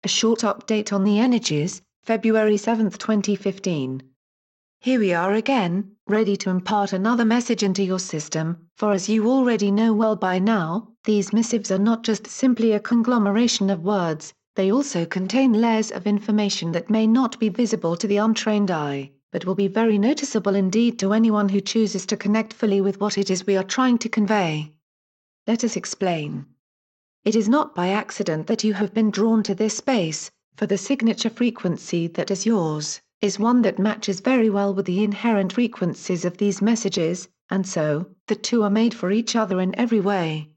A short update on the energies, February 7, 2015. Here we are again, ready to impart another message into your system, for as you already know well by now, these missives are not just simply a conglomeration of words, they also contain layers of information that may not be visible to the untrained eye, but will be very noticeable indeed to anyone who chooses to connect fully with what it is we are trying to convey. Let us explain. It is not by accident that you have been drawn to this space, for the signature frequency that is yours is one that matches very well with the inherent frequencies of these messages, and so, the two are made for each other in every way.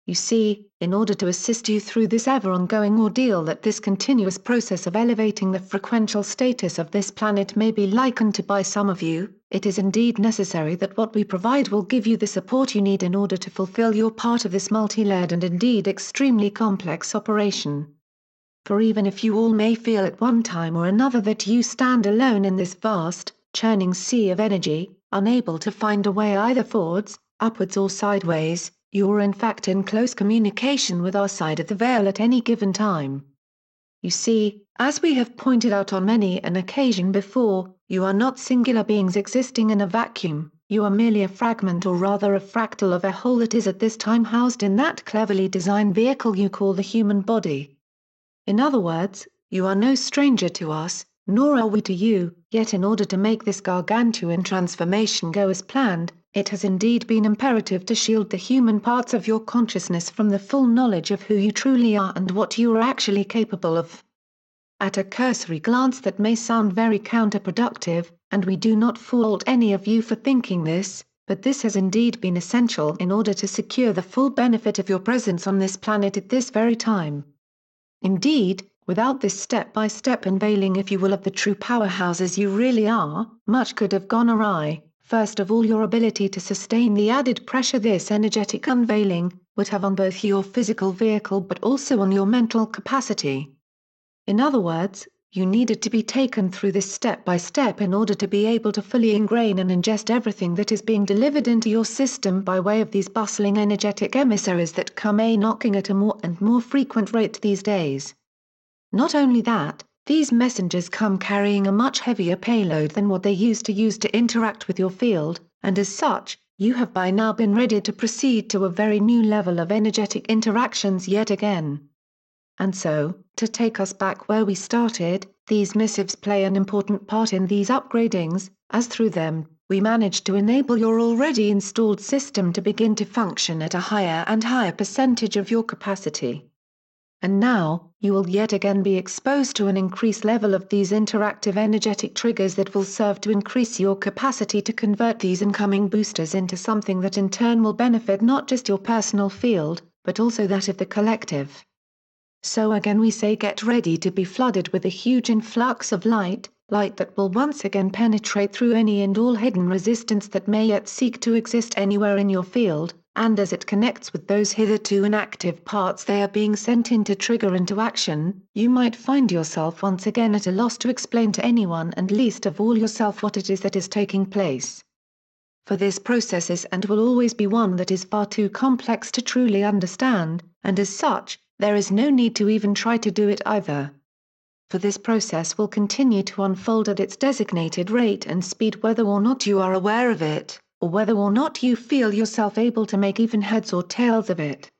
You see, in order to assist you through this ever-ongoing ordeal that this continuous process of elevating the frequential status of this planet may be likened to by some of you, it is indeed necessary that what we provide will give you the support you need in order to fulfill your part of this multi-layered and indeed extremely complex operation. For even if you all may feel at one time or another that you stand alone in this vast, churning sea of energy, unable to find a way either forwards, upwards or sideways, you are in fact in close communication with our side of the veil at any given time. You see, as we have pointed out on many an occasion before, you are not singular beings existing in a vacuum, you are merely a fragment or rather a fractal of a whole that is at this time housed in that cleverly designed vehicle you call the human body. In other words, you are no stranger to us, nor are we to you, yet in order to make this gargantuan transformation go as planned, it has indeed been imperative to shield the human parts of your consciousness from the full knowledge of who you truly are and what you are actually capable of. At a cursory glance that may sound very counterproductive, and we do not fault any of you for thinking this, but this has indeed been essential in order to secure the full benefit of your presence on this planet at this very time. Indeed, without this step-by-step unveiling if you will of the true powerhouses you really are, much could have gone awry. First of all, your ability to sustain the added pressure this energetic unveiling would have on both your physical vehicle but also on your mental capacity. In other words, you needed to be taken through this step-by-step in order to be able to fully ingrain and ingest everything that is being delivered into your system by way of these bustling energetic emissaries that come knocking at a more and more frequent rate these days. Not only that, these messengers come carrying a much heavier payload than what they used to interact with your field, and as such, you have by now been ready to proceed to a very new level of energetic interactions yet again. And so, to take us back where we started, these missives play an important part in these upgradings, as through them, we manage to enable your already installed system to begin to function at a higher and higher percentage of your capacity. And now, you will yet again be exposed to an increased level of these interactive energetic triggers that will serve to increase your capacity to convert these incoming boosters into something that in turn will benefit not just your personal field, but also that of the collective. So again we say get ready to be flooded with a huge influx of light that will once again penetrate through any and all hidden resistance that may yet seek to exist anywhere in your field, and as it connects with those hitherto inactive parts they are being sent in to trigger into action, you might find yourself once again at a loss to explain to anyone and least of all yourself what it is that is taking place. For this process is and will always be one that is far too complex to truly understand, and as such, there is no need to even try to do it either. For this process will continue to unfold at its designated rate and speed whether or not you are aware of it, or whether or not you feel yourself able to make even heads or tails of it.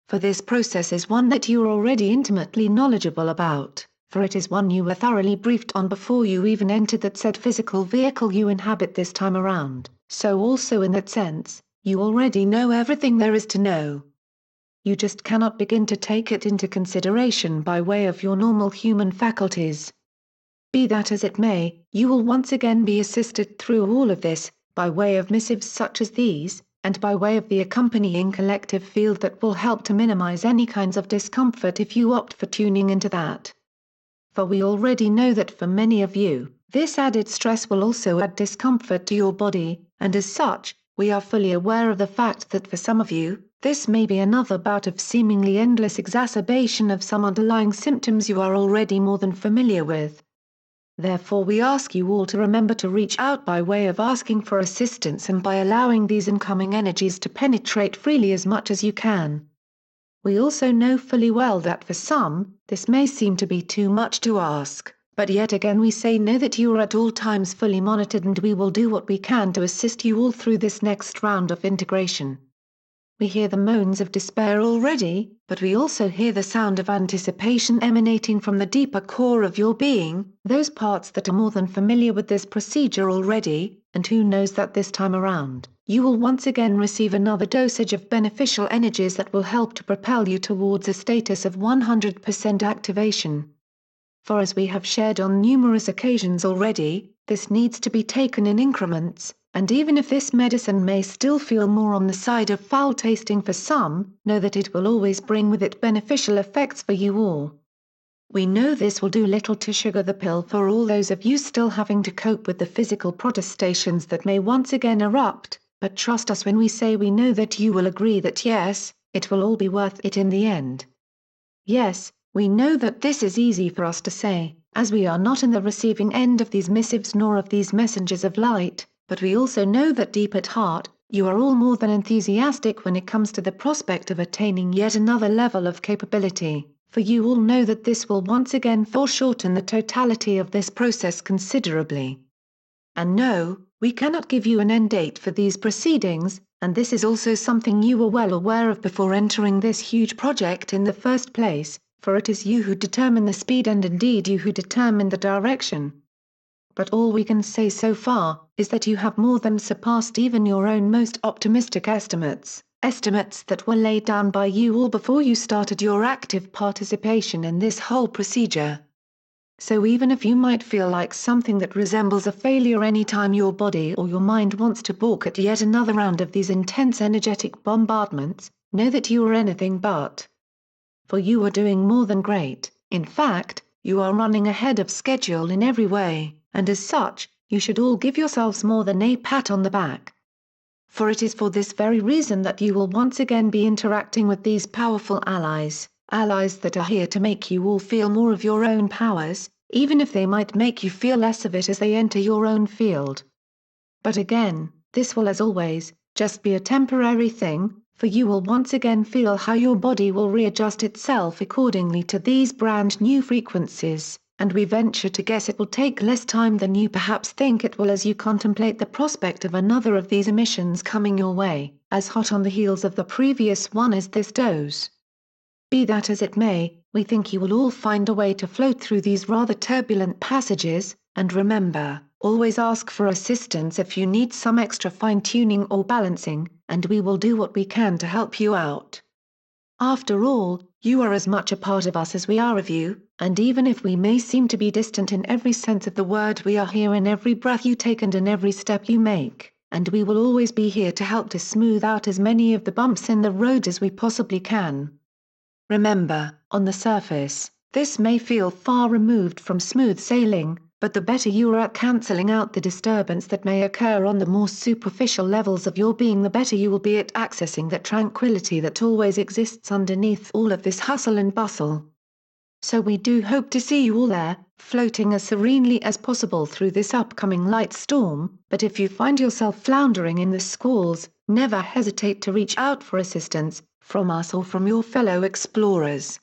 For this process is one that you are already intimately knowledgeable about, for it is one you were thoroughly briefed on before you even entered that said physical vehicle you inhabit this time around, so also in that sense, you already know everything there is to know. You just cannot begin to take it into consideration by way of your normal human faculties. Be that as it may, you will once again be assisted through all of this, by way of missives such as these, and by way of the accompanying collective field that will help to minimize any kinds of discomfort if you opt for tuning into that. For we already know that for many of you, this added stress will also add discomfort to your body, and as such, we are fully aware of the fact that for some of you, this may be another bout of seemingly endless exacerbation of some underlying symptoms you are already more than familiar with. Therefore we ask you all to remember to reach out by way of asking for assistance and by allowing these incoming energies to penetrate freely as much as you can. We also know fully well that for some, this may seem to be too much to ask, but yet again we say know that you are at all times fully monitored and we will do what we can to assist you all through this next round of integration. We hear the moans of despair already, but we also hear the sound of anticipation emanating from the deeper core of your being, those parts that are more than familiar with this procedure already, and who knows that this time around, you will once again receive another dosage of beneficial energies that will help to propel you towards a status of 100% activation. For as we have shared on numerous occasions already, this needs to be taken in increments, and even if this medicine may still feel more on the side of foul tasting for some, know that it will always bring with it beneficial effects for you all. We know this will do little to sugar the pill for all those of you still having to cope with the physical protestations that may once again erupt, but trust us when we say we know that you will agree that yes, it will all be worth it in the end. Yes, we know that this is easy for us to say, as we are not in the receiving end of these missives nor of these messengers of light, but we also know that deep at heart, you are all more than enthusiastic when it comes to the prospect of attaining yet another level of capability, for you all know that this will once again foreshorten the totality of this process considerably. And no, we cannot give you an end date for these proceedings, and this is also something you were well aware of before entering this huge project in the first place, for it is you who determine the speed and indeed you who determine the direction. But all we can say so far, is that you have more than surpassed even your own most optimistic estimates, estimates that were laid down by you all before you started your active participation in this whole procedure. So even if you might feel like something that resembles a failure any time your body or your mind wants to balk at yet another round of these intense energetic bombardments, know that you are anything but. For you are doing more than great, in fact, you are running ahead of schedule in every way, and as such, you should all give yourselves more than a pat on the back. For it is for this very reason that you will once again be interacting with these powerful allies. Allies that are here to make you all feel more of your own powers, even if they might make you feel less of it as they enter your own field. But again, this will as always, just be a temporary thing, for you will once again feel how your body will readjust itself accordingly to these brand new frequencies, and we venture to guess it will take less time than you perhaps think it will as you contemplate the prospect of another of these emissions coming your way, as hot on the heels of the previous one as this dose. Be that as it may, we think you will all find a way to float through these rather turbulent passages, and remember, always ask for assistance if you need some extra fine-tuning or balancing, and we will do what we can to help you out. After all, you are as much a part of us as we are of you, and even if we may seem to be distant in every sense of the word, we are here in every breath you take and in every step you make, and we will always be here to help to smooth out as many of the bumps in the road as we possibly can. Remember, on the surface, this may feel far removed from smooth sailing, but the better you are at cancelling out the disturbance that may occur on the more superficial levels of your being, the better you will be at accessing that tranquility that always exists underneath all of this hustle and bustle. So we do hope to see you all there, floating as serenely as possible through this upcoming light storm, but if you find yourself floundering in the squalls, never hesitate to reach out for assistance, from us or from your fellow explorers.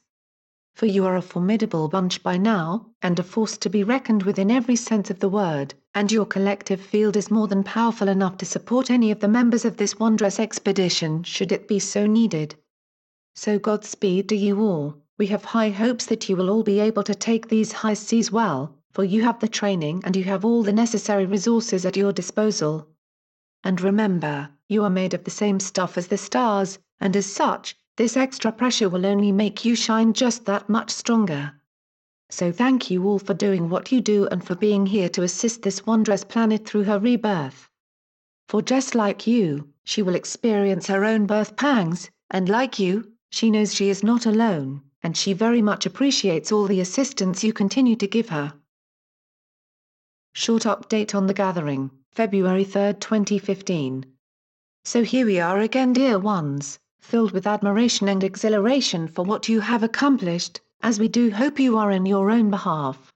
For you are a formidable bunch by now, and a force to be reckoned with in every sense of the word, and your collective field is more than powerful enough to support any of the members of this wondrous expedition should it be so needed. So Godspeed to you all. We have high hopes that you will all be able to take these high seas well, for you have the training and you have all the necessary resources at your disposal. And remember, you are made of the same stuff as the stars, and as such, this extra pressure will only make you shine just that much stronger. So thank you all for doing what you do and for being here to assist this wondrous planet through her rebirth. For just like you, she will experience her own birth pangs, and like you, she knows she is not alone, and she very much appreciates all the assistance you continue to give her. Short update on the gathering, February 3, 2015. So here we are again, dear ones, filled with admiration and exhilaration for what you have accomplished, as we do hope you are in your own behalf.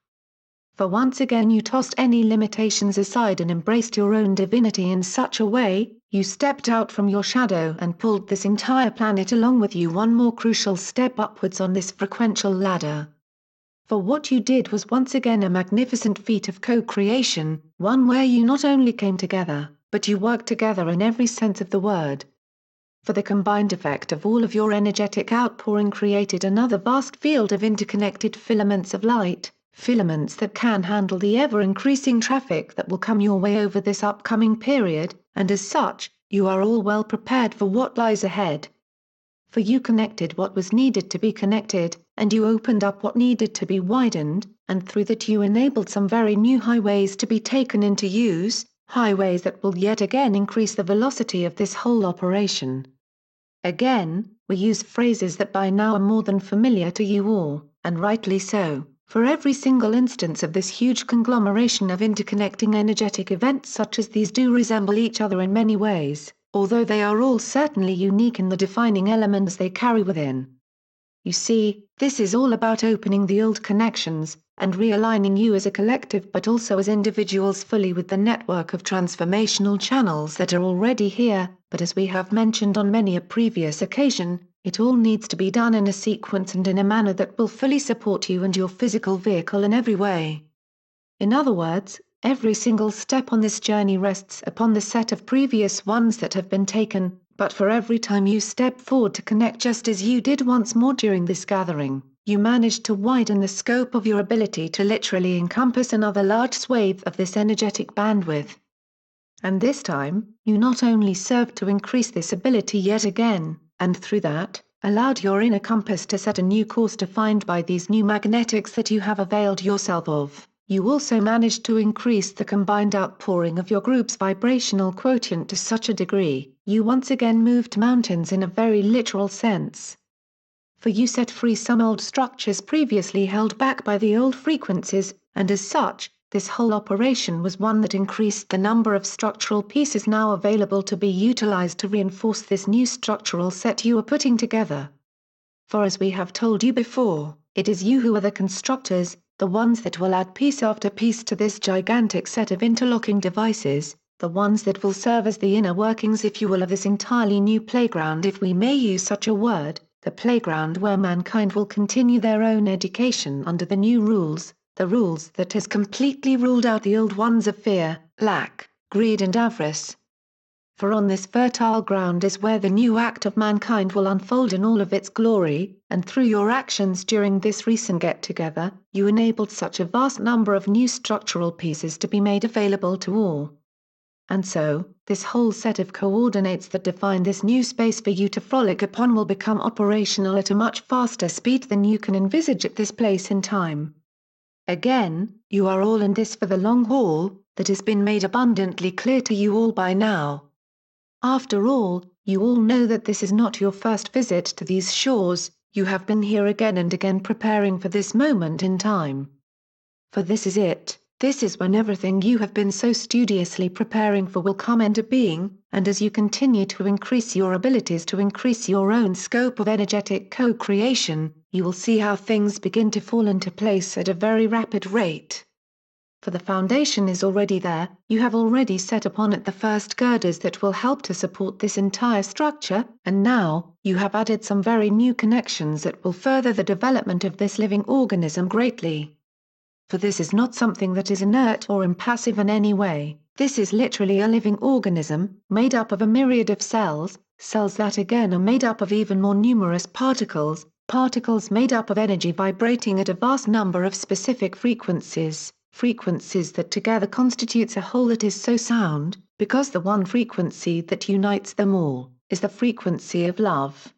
For once again you tossed any limitations aside and embraced your own divinity in such a way, you stepped out from your shadow and pulled this entire planet along with you one more crucial step upwards on this frequential ladder. For what you did was once again a magnificent feat of co-creation, one where you not only came together, but you worked together in every sense of the word. For the combined effect of all of your energetic outpouring created another vast field of interconnected filaments of light, filaments that can handle the ever-increasing traffic that will come your way over this upcoming period, and as such, you are all well prepared for what lies ahead. For you connected what was needed to be connected, and you opened up what needed to be widened, and through that you enabled some very new highways to be taken into use, highways that will yet again increase the velocity of this whole operation. Again, we use phrases that by now are more than familiar to you all, and rightly so, for every single instance of this huge conglomeration of interconnecting energetic events such as these do resemble each other in many ways, although they are all certainly unique in the defining elements they carry within. You see, this is all about opening the old connections, and realigning you as a collective but also as individuals fully with the network of transformational channels that are already here, but as we have mentioned on many a previous occasion, it all needs to be done in a sequence and in a manner that will fully support you and your physical vehicle in every way. In other words, every single step on this journey rests upon the set of previous ones that have been taken, but for every time you step forward to connect just as you did once more during this gathering, you managed to widen the scope of your ability to literally encompass another large swathe of this energetic bandwidth. And this time, you not only served to increase this ability yet again, and through that, allowed your inner compass to set a new course defined by these new magnetics that you have availed yourself of, you also managed to increase the combined outpouring of your group's vibrational quotient to such a degree, you once again moved mountains in a very literal sense. For you set free some old structures previously held back by the old frequencies, and as such, this whole operation was one that increased the number of structural pieces now available to be utilized to reinforce this new structural set you are putting together. For as we have told you before, it is you who are the constructors, the ones that will add piece after piece to this gigantic set of interlocking devices, the ones that will serve as the inner workings if you will of this entirely new playground if we may use such a word, the playground where mankind will continue their own education under the new rules, the rules that has completely ruled out the old ones of fear, lack, greed and avarice. For on this fertile ground is where the new act of mankind will unfold in all of its glory, and through your actions during this recent get-together, you enabled such a vast number of new structural pieces to be made available to all. And so, this whole set of coordinates that define this new space for you to frolic upon will become operational at a much faster speed than you can envisage at this place in time. Again, you are all in this for the long haul, that has been made abundantly clear to you all by now. After all, you all know that this is not your first visit to these shores, you have been here again and again preparing for this moment in time. For this is it, this is when everything you have been so studiously preparing for will come into being, and as you continue to increase your abilities to increase your own scope of energetic co-creation, you will see how things begin to fall into place at a very rapid rate. For the foundation is already there, you have already set upon it the first girders that will help to support this entire structure, and now, you have added some very new connections that will further the development of this living organism greatly. For this is not something that is inert or impassive in any way, this is literally a living organism, made up of a myriad of cells, cells that again are made up of even more numerous particles, particles made up of energy vibrating at a vast number of specific frequencies. Frequencies that together constitutes a whole that is so sound, because the one frequency that unites them all, is the frequency of love.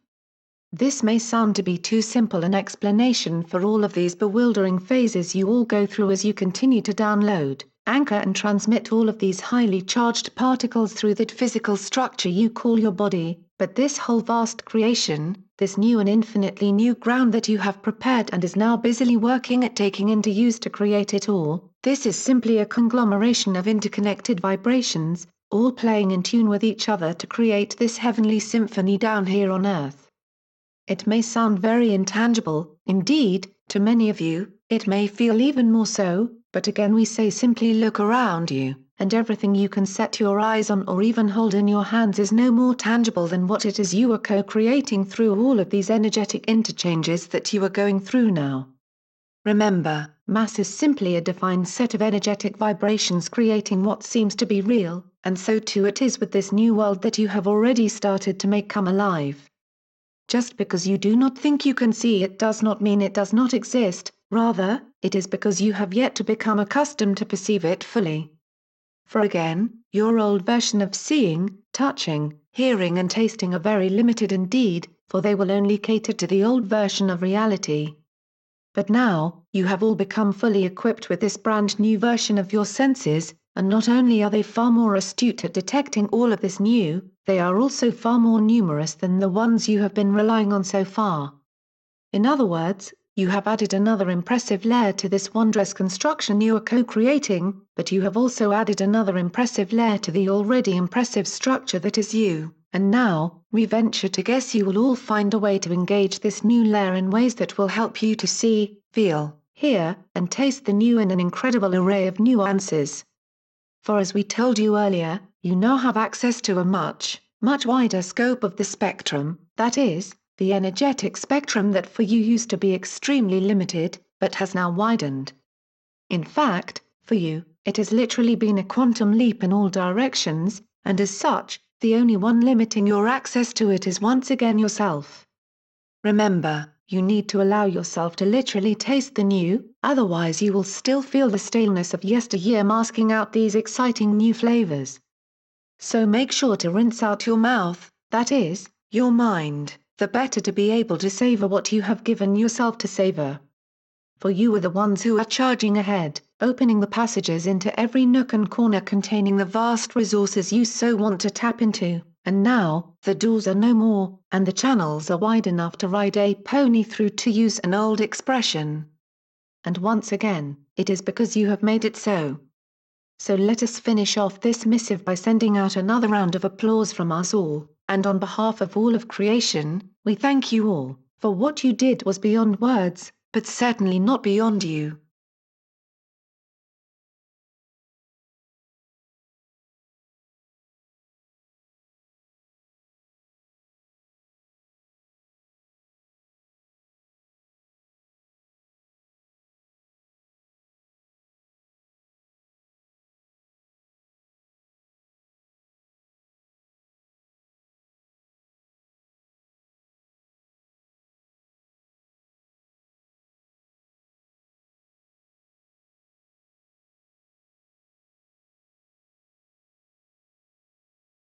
This may sound to be too simple an explanation for all of these bewildering phases you all go through as you continue to download, anchor and transmit all of these highly charged particles through that physical structure you call your body, but this whole vast creation, this new and infinitely new ground that you have prepared and is now busily working at taking into use to create it all, this is simply a conglomeration of interconnected vibrations, all playing in tune with each other to create this heavenly symphony down here on Earth. It may sound very intangible, indeed, to many of you, it may feel even more so, but again we say simply look around you, and everything you can set your eyes on or even hold in your hands is no more tangible than what it is you are co-creating through all of these energetic interchanges that you are going through now. Remember, mass is simply a defined set of energetic vibrations creating what seems to be real, and so too it is with this new world that you have already started to make come alive. Just because you do not think you can see it does not mean it does not exist, rather, it is because you have yet to become accustomed to perceive it fully. For again, your old version of seeing, touching, hearing and tasting are very limited indeed, for they will only cater to the old version of reality. But now, you have all become fully equipped with this brand new version of your senses, and not only are they far more astute at detecting all of this new, they are also far more numerous than the ones you have been relying on so far. In other words, you have added another impressive layer to this wondrous construction you are co-creating, but you have also added another impressive layer to the already impressive structure that is you, and now, we venture to guess you will all find a way to engage this new layer in ways that will help you to see, feel, hear, and taste the new in an incredible array of nuances. For as we told you earlier, you now have access to a much, much wider scope of the spectrum, that is, the energetic spectrum that for you used to be extremely limited, but has now widened. In fact, for you, it has literally been a quantum leap in all directions, and as such, the only one limiting your access to it is once again yourself. Remember, you need to allow yourself to literally taste the new, otherwise you will still feel the staleness of yesteryear masking out these exciting new flavors. So make sure to rinse out your mouth, that is, your mind, the better to be able to savor what you have given yourself to savor. For you are the ones who are charging ahead, opening the passages into every nook and corner containing the vast resources you so want to tap into, and now, the doors are no more, and the channels are wide enough to ride a pony through, to use an old expression. And once again, it is because you have made it so. So let us finish off this missive by sending out another round of applause from us all, and on behalf of all of creation, we thank you all, for what you did was beyond words, but certainly not beyond you.